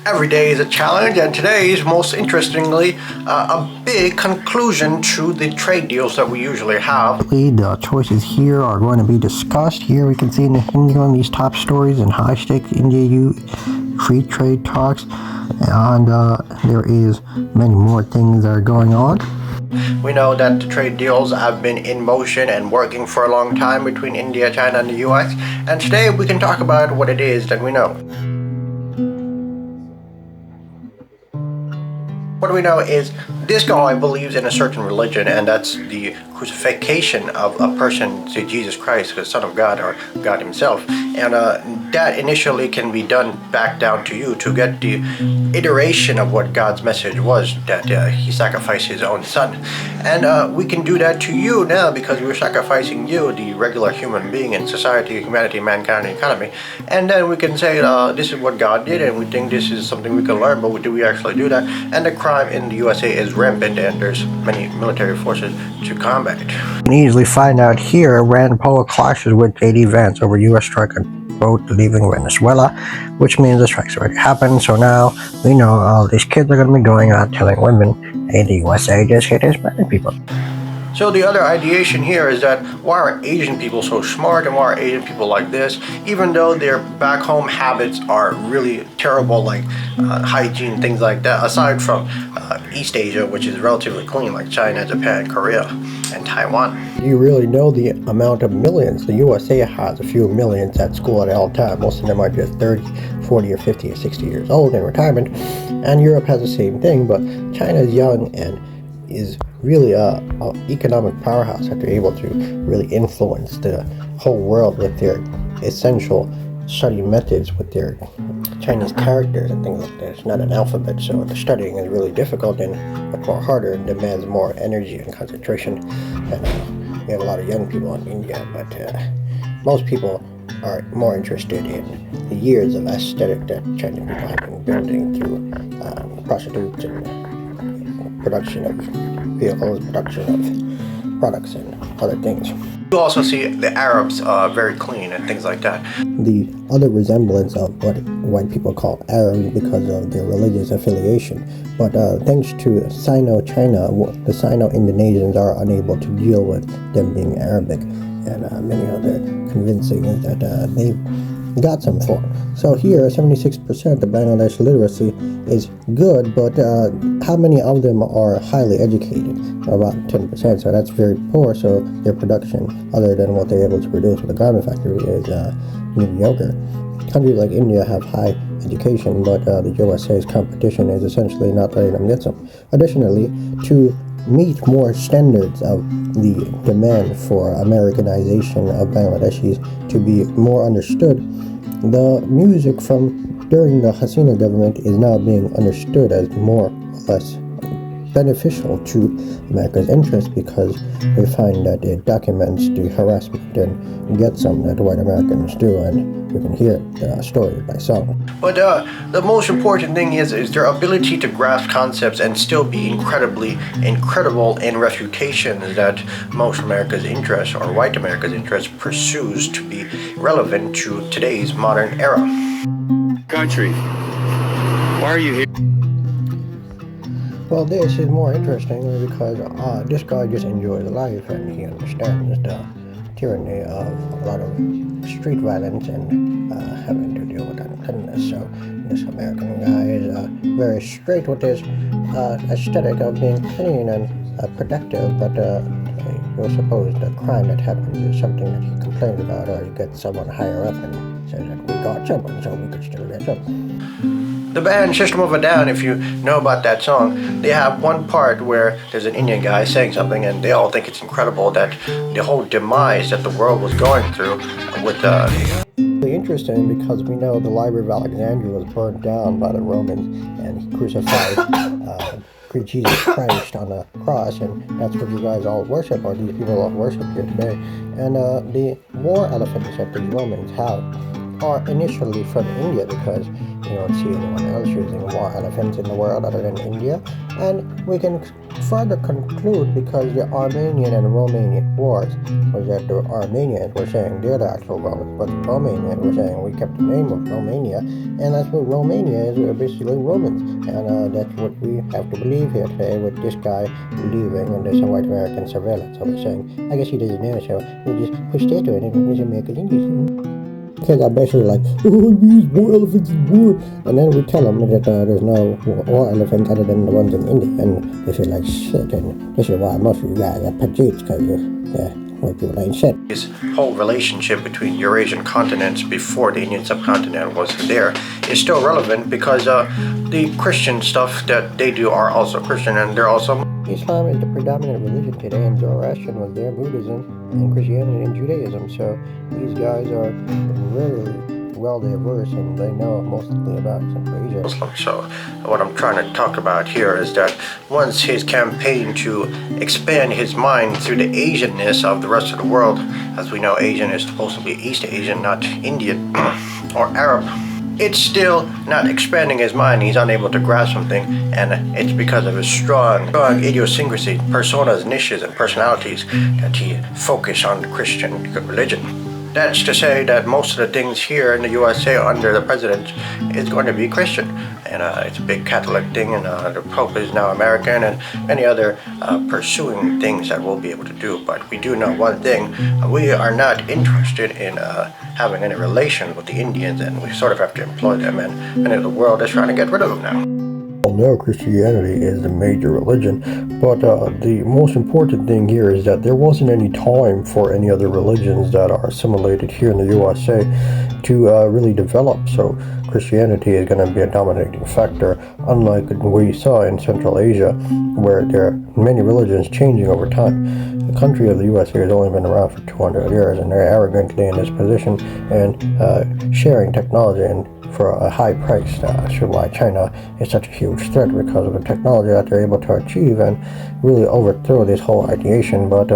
Every day is a challenge, and today is most interestingly a big conclusion to the trade deals that we usually have. The choices here are going to be discussed. Here we can see in the Hindu on these top stories in high-stakes India-EU free trade talks, and there is many more things that are going on. We know that the trade deals have been in motion and working for a long time between India, China, and the US, and today we can talk about what it is that we know. What we know is this guy believes in a certain religion, and that's the crucifixion of a person to Jesus Christ, the Son of God, or God himself. And that initially can be done back down to you to get the iteration of what God's message was, that he sacrificed his own son. And we can do that to you now because we're sacrificing you, the regular human being in society, humanity, mankind, and economy. And then we can say this is what God did, and we think this is something we can learn, but do we actually do that? And the crime in the USA is rampant, and there's many military forces to combat it. You can easily find out here Rand Paul clashes with J.D. Vance over U.S. strike on boat leaving Venezuela, which means the strike's already happened. So now we know all these kids are going to be going out telling women, hey, the USA just hit Hispanic people. So the other ideation here is that why are Asian people so smart, and why are Asian people like this, even though their back home habits are really terrible, like hygiene, things like that, aside from East Asia, which is relatively clean, like China, Japan, Korea, and Taiwan. You really know the amount of millions. The USA has a few millions at school at all time. Most of them are just 30, 40, or 50, or 60 years old in retirement. And Europe has the same thing, but China is young and is really a economic powerhouse that they're able to really influence the whole world with their essential study methods, with their Chinese characters and things like that. It's not an alphabet, so the studying is really difficult and much more harder and demands more energy and concentration. And we have a lot of young people in India, but most people are more interested in the years of aesthetic that Chinese people have been building through prostitutes and production of vehicles, production of products, and other things. You also see the Arabs very clean and things like that. The other resemblance of what white people call Arabs because of their religious affiliation. But thanks to Sino-China, the Sino-Indonesians are unable to deal with them being Arabic, and many other convincing that they got some for. So here, 76% of Bangladesh literacy is good, but how many of them are highly educated? About 10%, so that's very poor, so their production, other than what they're able to produce with the garment factory, is mediocre. Countries like India have high education, but the USA's competition is essentially not letting them get some. Additionally, to meet more standards of the demand for Americanization of Bangladeshis to be more understood, the music from during the Hasina government is now being understood as more or less beneficial to America's interest because they find that it documents the harassment and gets some that white Americans do, and you can hear the stories by song. But the most important thing is their ability to grasp concepts and still be incredible in refutations that most America's interest, or white America's interest, pursues to be relevant to today's modern era. Country, why are you here? Well, this is more interesting because this guy just enjoys life and he understands the tyranny of a lot of street violence and having to deal with uncleanness. So this American guy is very straight with his aesthetic of being clean and productive, but you'll suppose the crime that happens is something that he complains about, or you get someone higher up and says that we got someone, so we could still get someone. The band System of a Down, if you know about that song, they have one part where there's an Indian guy saying something, and they all think it's incredible that the whole demise that the world was going through with Really interesting because we know the Library of Alexandria was burned down by the Romans, and he crucified Jesus Christ on a cross, and that's what you guys all worship, or these people all worship here today. And the war elephants that the Romans have are initially from India because You don't see anyone else using more elephants in the world other than India. And we can further conclude because the Armenian and Romanian wars was that the Armenians were saying they're the actual Romans, but the Romanians were saying we kept the name of Romania, and that's what Romania is, basically Romans. And that's what we have to believe here today with this guy leaving under some white American surveillance. So we're saying, I guess he doesn't know, so we just push that to it and we should make it English. Kids are basically like, oh, we use more elephants in war. And then we tell them that there's no more elephants other than the ones in India. And they feel like shit. And this is why most of you guys are patriots, because white people ain't shit. This whole relationship between Eurasian continents before the Indian subcontinent was there is still relevant because the Christian stuff that they do are also Christian, and they're also Islam is the predominant religion today, and Zoroastrian was there, Buddhism, and Christianity and Judaism. So these guys are very well diverse, and they know mostly about Central Asia. Muslim. So what I'm trying to talk about here is that once his campaign to expand his mind through the Asianness of the rest of the world, as we know Asian is supposed to be East Asian, not Indian or Arab, it's still not expanding his mind. He's unable to grasp something, and it's because of his strong idiosyncrasy, personas, niches, and personalities that he focused on the Christian religion. That's to say that most of the things here in the USA under the president is going to be Christian. And it's a big Catholic thing, and the Pope is now American, and many other pursuing things that we'll be able to do. But we do know one thing, we are not interested in having any relations with the Indians, and we sort of have to employ them, and many of the world is trying to get rid of them now. No, Christianity is the major religion, but the most important thing here is that there wasn't any time for any other religions that are assimilated here in the USA to really develop. So Christianity is going to be a dominating factor, unlike we saw in Central Asia, where there are many religions changing over time. The country of the USA has only been around for 200 years, and they're arrogantly in this position and sharing technology and for a high price. That's why China is such a huge threat, because of the technology that they're able to achieve and really overthrow this whole ideation. But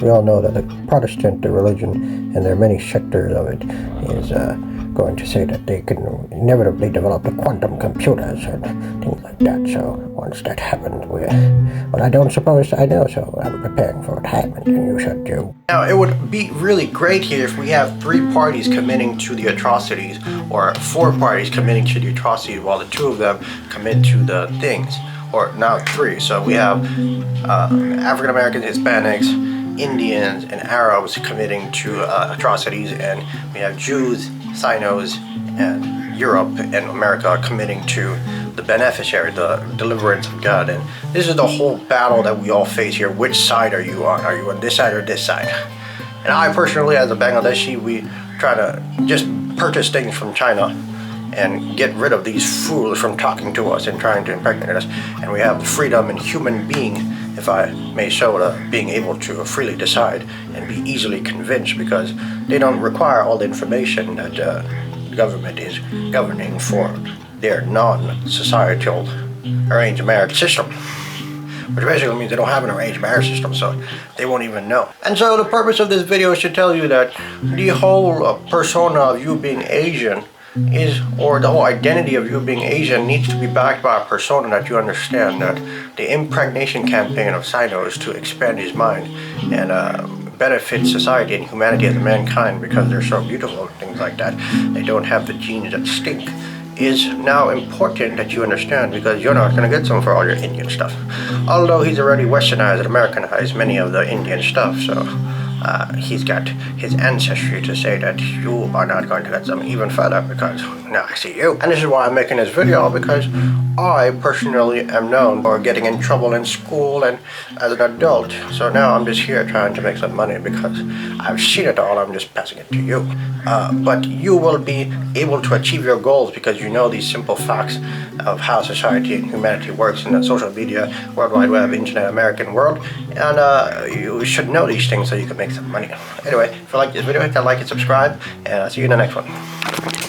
we all know that the Protestant religion, and there are many sectors of it, is going to say that they can inevitably develop the quantum computers and things like that. So once that happens, well, I don't suppose I know, so I'm preparing for it to happen, and you should too. Now, it would be really great here if we have 3 parties committing to the atrocities, or 4 parties committing to the atrocities, while the 2 of them commit to the things, or now 3. So we have African Americans, Hispanics, Indians, and Arabs committing to atrocities, and we have Jews, Sinos, and Europe and America committing to the beneficiary, the deliverance of God. And this is the whole battle that we all face here. Which side are you on? Are you on this side or this side? And I personally, as a Bangladeshi, we try to just purchase things from China and get rid of these fools from talking to us and trying to impregnate us. And we have the freedom and human being, if I may so, being able to freely decide and be easily convinced, because they don't require all the information that the government is governing for their non-societal arranged marriage system. Which basically means they don't have an arranged marriage system, so they won't even know. And so the purpose of this video is to tell you that the whole persona of you being Asian or the whole identity of you being Asian needs to be backed by a persona that you understand, that the impregnation campaign of Sino is to expand his mind and benefit society and humanity as a mankind, because they're so beautiful and things like that. They don't have the genes that stink, is now important that you understand, because you're not going to get some for all your Indian stuff. Although he's already westernized and Americanized many of the Indian stuff, so he's got his ancestry to say that you are not going to get some even further, because now I see you. And this is why I'm making this video, because I personally am known for getting in trouble in school and as an adult. So now I'm just here trying to make some money, because I've seen it all. I'm just passing it to you. But you will be able to achieve your goals because you know these simple facts of how society and humanity works in the social media, World Wide Web, Internet, American world. And you should know these things so you can make some money. Anyway, if you like this video, hit that like and subscribe, and I'll see you in the next one.